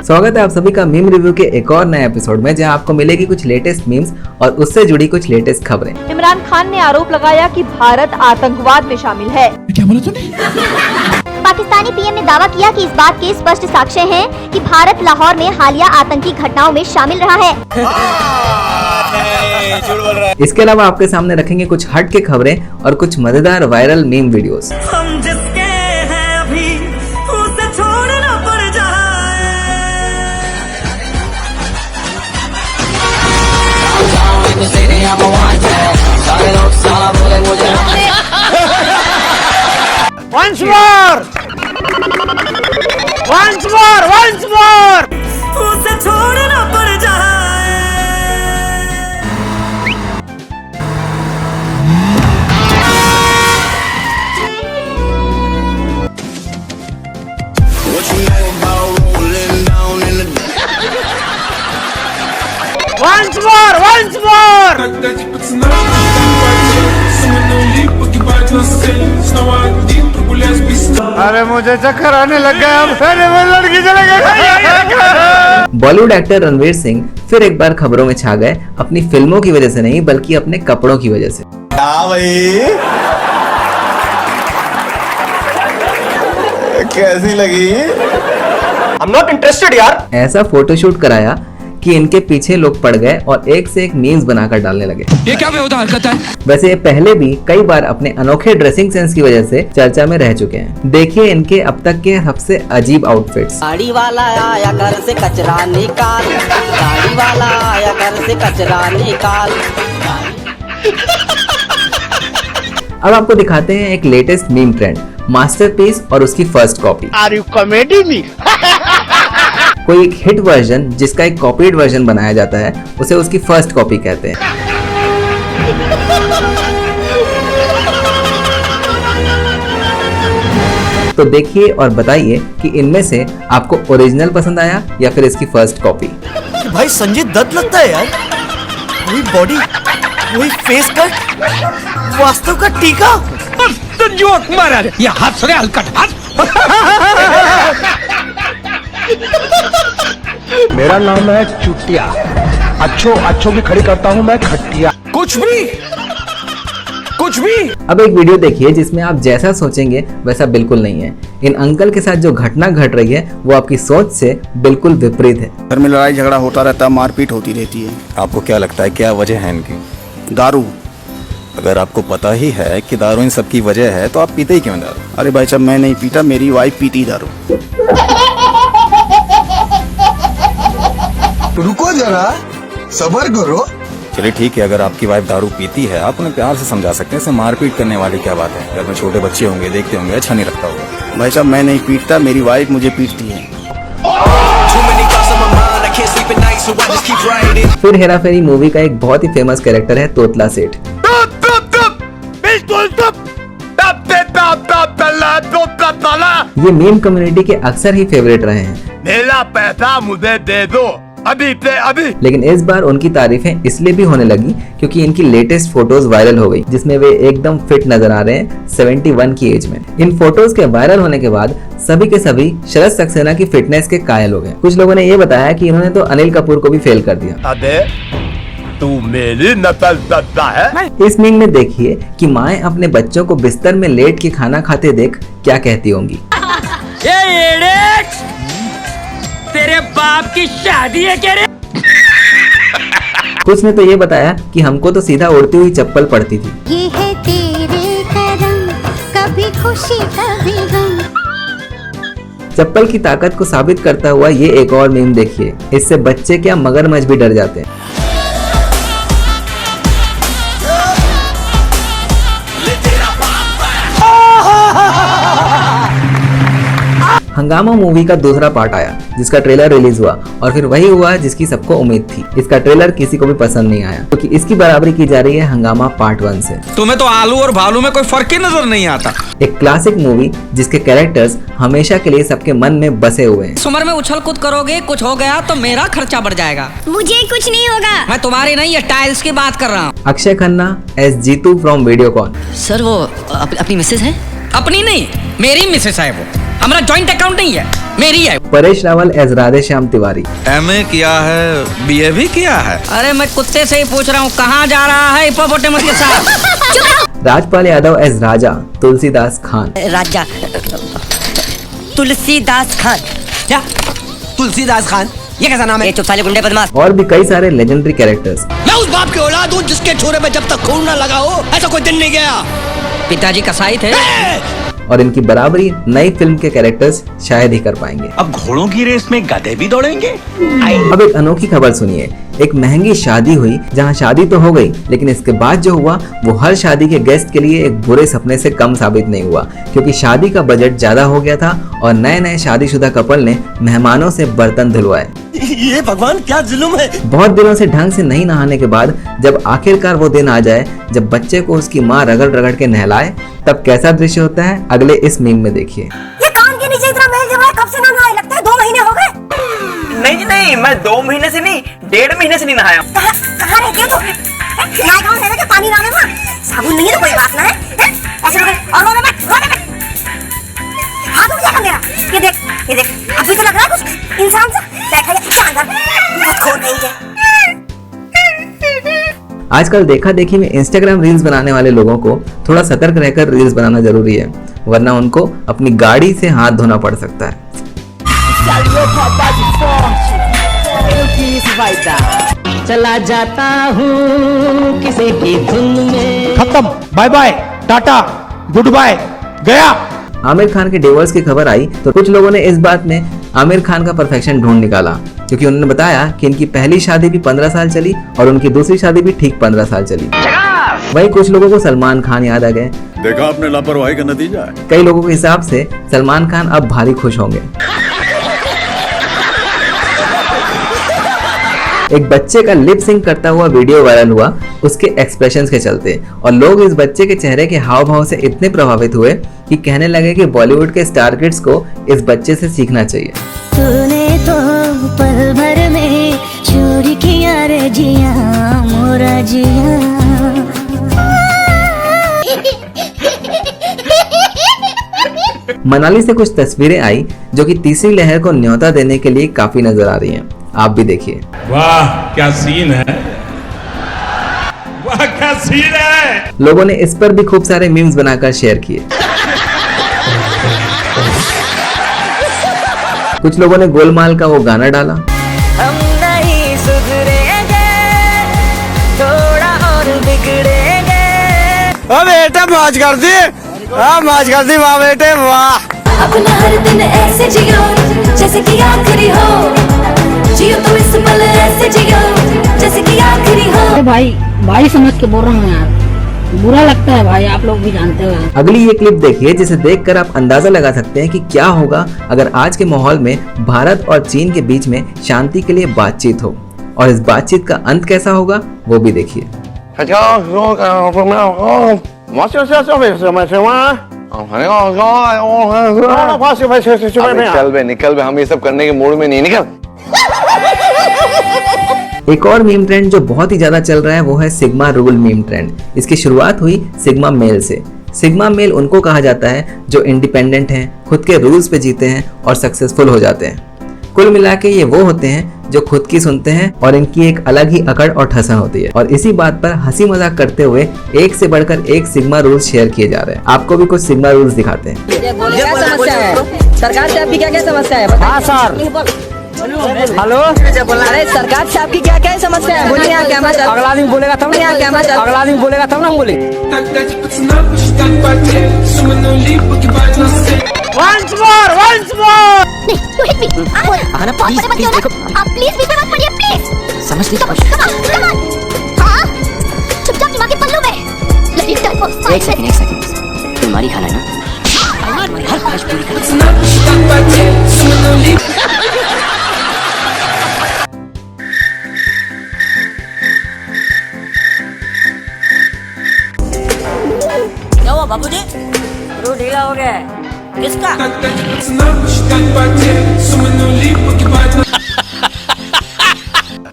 स्वागत है आप सभी का मीम रिव्यू के एक और नए एपिसोड में, जहां आपको मिलेगी कुछ लेटेस्ट मीम्स और उससे जुड़ी कुछ लेटेस्ट खबरें। इमरान खान ने आरोप लगाया कि भारत आतंकवाद में शामिल है। क्या बोला तूने? पाकिस्तानी पीएम ने दावा किया कि इस बात के स्पष्ट साक्ष्य हैं कि भारत लाहौर में हालिया आतंकी घटनाओं में शामिल रहा है। इसके अलावा आपके सामने रखेंगे कुछ हट के खबरें और कुछ मजेदार वायरल मीम वीडियोस। हम जिसके हैं अभी उसे छोड़ना पड़ जाए। Once more! Once more! Once more! उसे छोड़ना पड़ जाए। Once more! Once more! अरे मुझे चक्कर आने लग गया। अरे वो लड़की चले गई। बॉलीवुड एक्टर रणवीर सिंह फिर एक बार खबरों में छा गए, अपनी फिल्मों की वजह से नहीं बल्कि अपने कपड़ों की वजह से। कैसी लगी? I'm not interested यार। ऐसा फोटोशूट कराया कि इनके पीछे लोग पड़ गए और एक से एक मीम्स बनाकर डालने लगे। ये क्या बेहुदा हरकत है? वैसे ये पहले भी कई बार अपने अनोखे ड्रेसिंग सेंस की वजह से चर्चा में रह चुके हैं। देखिए इनके अब तक के सबसे अजीब आउटफिट्स। गाड़ी वाला आया घर से कचरा निकाल, गाड़ी वाला आया घर से कचरा निकाल। अब आपको दिखाते हैं एक लेटेस्ट मीम ट्रेंड, मास्टरपीस और उसकी first copy. Are you comedy me? कोई एक हिट वर्जन जिसका एक कॉपीड वर्जन बनाया जाता है उसे उसकी फर्स्ट कॉपी कहते हैं। तो देखिए और बताइए कि इनमें से आपको ओरिजिनल पसंद आया या फिर इसकी फर्स्ट कॉपी। भाई संजय दत्त लगता है यार। वही बॉडी, वही फेस कट, वास्तव का टीका। जोक मारा रे। ये हाथ से हलकट हाथ। मेरा नाम है चुटिया। अच्छों की खड़ी करता हूँ मैं खटिया। कुछ भी। अब एक वीडियो देखिए जिसमें आप जैसा सोचेंगे वैसा बिल्कुल नहीं है। इन अंकल के साथ जो घटना घट रही है वो आपकी सोच से बिल्कुल विपरीत है। घर में लड़ाई झगड़ा होता रहता है, मारपीट होती रहती है। आपको क्या लगता है क्या वजह है इनकी? दारू। अगर आपको पता ही है कि दारू इन सब की वजह है तो आप पीते ही क्यों दारू? अरे भाई साहब मैं नहीं पीता, मेरी वाइफ पीती दारू। रुको जरा, सब्र करो। चलिए ठीक है, अगर आपकी वाइफ दारू पीती है आप उन्हें प्यार से समझा सकते हैं। इससे मारपीट करने वाली क्या बात है? घर में छोटे बच्चे होंगे, देखते होंगे, अच्छा नहीं लगता होगा। भाई साहब मैं नहीं पीता, मेरी वाइफ मुझे पीटती है। फिर हेरा फेरी मूवी का एक बहुत ही फेमस कैरेक्टर है तोतला सेठ। ये मीम कम्युनिटी के अक्सर ही फेवरेट रहे हैं। मेरा पैसा मुझे दे दो अभी से अभी। लेकिन इस बार उनकी तारीफें इसलिए भी होने लगी क्योंकि इनकी लेटेस्ट फोटोज वायरल हो गई जिसमें वे एकदम फिट नजर आ रहे हैं 71 की एज में। इन फोटोज के वायरल होने के बाद सभी के सभी शरद सक्सेना की फिटनेस के कायल हो गए। कुछ लोगों ने ये बताया कि इन्होंने तो अनिल कपूर को भी फेल कर दिया। अबे तू मेरी नस्ल सत्ता है। इस मीम में देखिए कि माएं अपने बच्चों को बिस्तर में लेट के खाना खाते देख क्या कहती होंगी। तेरे बाप की शादी है क्या रे? कुछ ने तो ये बताया कि हमको तो सीधा उड़ती हुई चप्पल पड़ती थी। ये है तेरे करम, कभी खुशी कभी गम। चप्पल की ताकत को साबित करता हुआ ये एक और मीम देखिए, इससे बच्चे क्या मगरमच्छ भी डर जाते हैं। हंगामा मूवी का दूसरा पार्ट आया जिसका ट्रेलर रिलीज हुआ और फिर वही हुआ जिसकी सबको उम्मीद थी। इसका ट्रेलर किसी को भी पसंद नहीं आया क्योंकि इसकी बराबरी की जा रही है हंगामा पार्ट 1 से। तुम्हें तो आलू और भालू में कोई फर्क ही नजर नहीं आता। एक क्लासिक मूवी जिसके कैरेक्टर्स हमेशा के लिए सबके मन में बसे हुए हैं। इस उम्र में उछल कूद करोगे, कुछ हो गया तो मेरा खर्चा बढ़ जाएगा। मुझे कुछ नहीं होगा। मैं तुम्हारी नहीं, ये टाइल्स की बात कर रहा हूँ। Akshay Khanna as Jitu from Videocon. Sir वो अपनी मिसेज है? अपनी नहीं, मेरी मिसेज है वो। हमारा जॉइंट अकाउंट नहीं है। मेरी है। परेश रावल एज राधे श्याम तिवारी, MA किया है, BA भी किया है। अरे मैं कुत्ते से ही पूछ रहा हूँ कहाँ जा रहा है हिप्पोपोटेमस के साथ। राजपाल यादव एज राजा तुलसीदास खान, राजा तुलसीदास खान। क्या तुलसीदास खान? ये कैसा नाम है? ये चुप साले गुंडे बदमाश। और भी कई सारे लेजेंडरी कैरेक्टर्स। मैं उस बाप की औलाद हूँ जिसके छोरे में जब तक खून न लगा हो ऐसा कोई दिन नहीं गया। पिताजी कसाई थे। और इनकी बराबरी नई फिल्म के कैरेक्टर्स शायद ही कर पाएंगे। अब घोड़ों की रेस में गधे भी दौड़ेंगे। अब एक अनोखी खबर सुनिए। एक महंगी शादी हुई जहां शादी तो हो गई, लेकिन इसके बाद जो हुआ वो हर शादी के गेस्ट के लिए एक बुरे सपने से कम साबित नहीं हुआ, क्योंकि शादी का बजट ज्यादा हो गया था और नए नए शादीशुदा कपल ने मेहमानों से बर्तन धुलवाए। ये भगवान क्या जुल्म है। बहुत दिनों से ढंग से नहीं नहाने के बाद जब आखिरकार वो दिन आ जाए जब बच्चे को उसकी माँ रगड़ रगड़ के नहलाए, तब कैसा दृश्य होता है अगले इस मीम में देखिए। ये कान के नीचे इतना मैल जमा है, कब से ना नहाए? लगता है 2 महीने हो गए। नहीं, मैं 2 महीने से नहीं 1.5 महीने से नहीं नहाया। कहाँ रहती हो तुम? नहाए कहाँ रहते? पानी लाने में साबुन नहीं है तो कोई बात ना है। ऐसे और रोने मत। हाथ उठ जाएगा मेरा। ये देख अभी तो लग रहा है कुछ इंसान सा बैठा है शानदार खोल नहीं है। आजकल देखा देखी में इंस्टाग्राम रील्स बनाने वाले लोगों को थोड़ा सतर्क रहकर रील्स बनाना जरूरी है, वरना उनको अपनी गाड़ी से हाथ धोना पड़ सकता है। चला जाता हूँ किसी की धुन में। खत्म, bye bye, tata, goodbye, गया। आमिर खान के डिवोर्स की खबर आई तो कुछ लोगों ने इस बात में आमिर खान का परफेक्शन ढूंढ निकाला, क्योंकि उन्होंने बताया कि इनकी पहली शादी भी 15 साल चली और उनकी दूसरी शादी भी ठीक 15 साल चली। वहीं कुछ लोगों को सलमान खान याद आ गए। देखा आपने लापरवाही का नतीजा है। कई लोगों के हिसाब से सलमान खान अब भारी खुश होंगे। एक बच्चे का लिप सिंक करता हुआ वीडियो वायरल हुआ उसके एक्सप्रेशंस के चलते, और लोग इस बच्चे के चेहरे के हाव भाव से इतने प्रभावित हुए कि कहने लगे कि बॉलीवुड के स्टार किड्स को इस बच्चे से सीखना चाहिए। तूने तो पल भर में चोरी किया रे जिया मोरा जिया। मनाली से कुछ तस्वीरें आई जो कि तीसरी लहर को न्योता देने के लिए काफी नजर आ रही हैं। आप भी देखिए। वाह क्या सीन है, वाह क्या सीन है। लोगों ने इस पर भी खूब सारे मीम्स बनाकर शेयर किए। कुछ लोगों ने गोलमाल का वो गाना डाला। हम नहीं सुधरेंगे, थोड़ा और बिगड़ेंगे। ओ बेटा मौज कर दी, मौज कर दी वाह बेटे वाह। अपना हर दिन ऐसे जियो जैसे कि आखिरी हो, जियो तो इस पल ऐसे जियो जैसे कि आखिरी हो। भाई समझ के बोल रहा हूँ यार, बुरा लगता है भाई, आप लोग भी जानते हो। अगली ये क्लिप देखिए जिसे देखकर आप अंदाजा लगा सकते हैं कि क्या होगा अगर आज के माहौल में भारत और चीन के बीच में शांति के लिए बातचीत हो, और इस बातचीत का अंत कैसा होगा वो भी देखिए। निकल बे, हम ये सब करने के मूड में नहीं। निकल। एक और मीम ट्रेंड जो बहुत ही ज्यादा चल रहा है वो है सिग्मा रूल मीम ट्रेंड। इसकी शुरुआत हुई सिग्मा मेल से। सिग्मा मेल उनको कहा जाता है जो इंडिपेंडेंट हैं, खुद के रूल्स पे जीते हैं और सक्सेसफुल हो जाते हैं। कुल मिला के ये वो होते हैं जो खुद की सुनते हैं और इनकी एक अलग ही अकड़ और ठसन होती है। और इसी बात पर हंसी मजाक करते हुए एक से बढ़कर एक सिग्मा रूल्स शेयर किए जा रहे हैं। आपको भी कुछ सिग्मा रूल्स दिखाते हैं। समस्या है सरकार से आपकी क्या क्या समस्या है? हाँ सर। हेलो, अरे सरकार से आपकी क्या क्या समस्या है? बोलिए आप। क्या मतलब? अगला दिन बोलेगा तब ना, क्या मतलब? अगला दिन बोलेगा तब ना हम बोले। Once more, once more. You hit me. आना प्लीज प्लीज देखो। आप प्लीज बीच में मत पड़िए प्लीज। समझ लीजिए। Come on. हाँ, चुपचाप दिमाग के पल्लू में। Let it done for 5 seconds. एक सेकंड, तुम्हारी खाना है ना? तुम्हारी हर ख्वाहिश पूरी कर। क्या हुआ बाबूजी? रू ढीला हो गया है। किसका?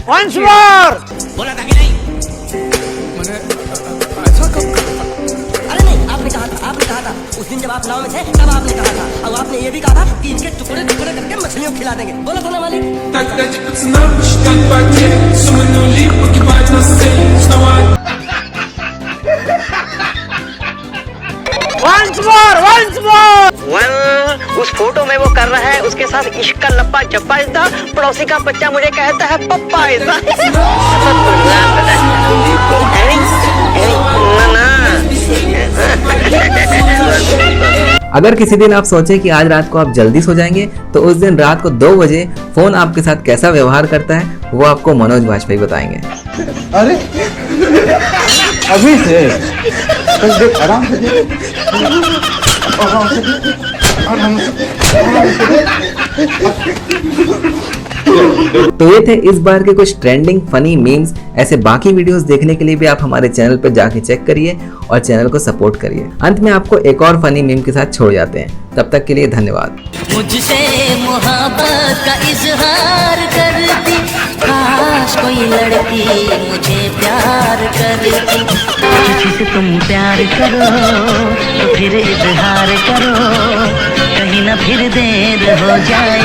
Once more. बोला था कि नहीं? अरे नहीं, आपने कहा था उस दिन जब आप नाव में थे तब आपने कहा था, और आपने ये भी कहा था कि इनके टुकड़े टुकड़े करके पोलियो खिला देंगे। बोला था ना मालिक। उस फोटो में वो कर रहा है, उसके साथ इश्क का लप्पा चप्पा था। पड़ोसी का बच्चा मुझे कहता है पप्पा ऐसा। अगर किसी दिन आप सोचें कि आज रात को आप जल्दी सो जाएंगे, तो उस दिन रात को 2 बजे फोन आपके साथ कैसा व्यवहार करता है वो आपको मनोज वाजपेयी बताएंगे। अरे अभी से देख, आराम से देख, आराम से देख, आराम से तो ये थे इस बार के कुछ ट्रेंडिंग फनी मीम्स। ऐसे बाकी वीडियोस देखने के लिए भी आप हमारे चैनल पर जाके चेक करिए और चैनल को सपोर्ट करिए। अंत में आपको एक और फनी मीम के साथ छोड़ जाते हैं, तब तक के लिए धन्यवाद। मुझसे मोहब्बत का इजहार करती, काश कोई लड़की मुझे प्यार करती। किसी से तुम प्यार करो तो फिर इजहार करो, कहीं ना फिर देर हो जाए।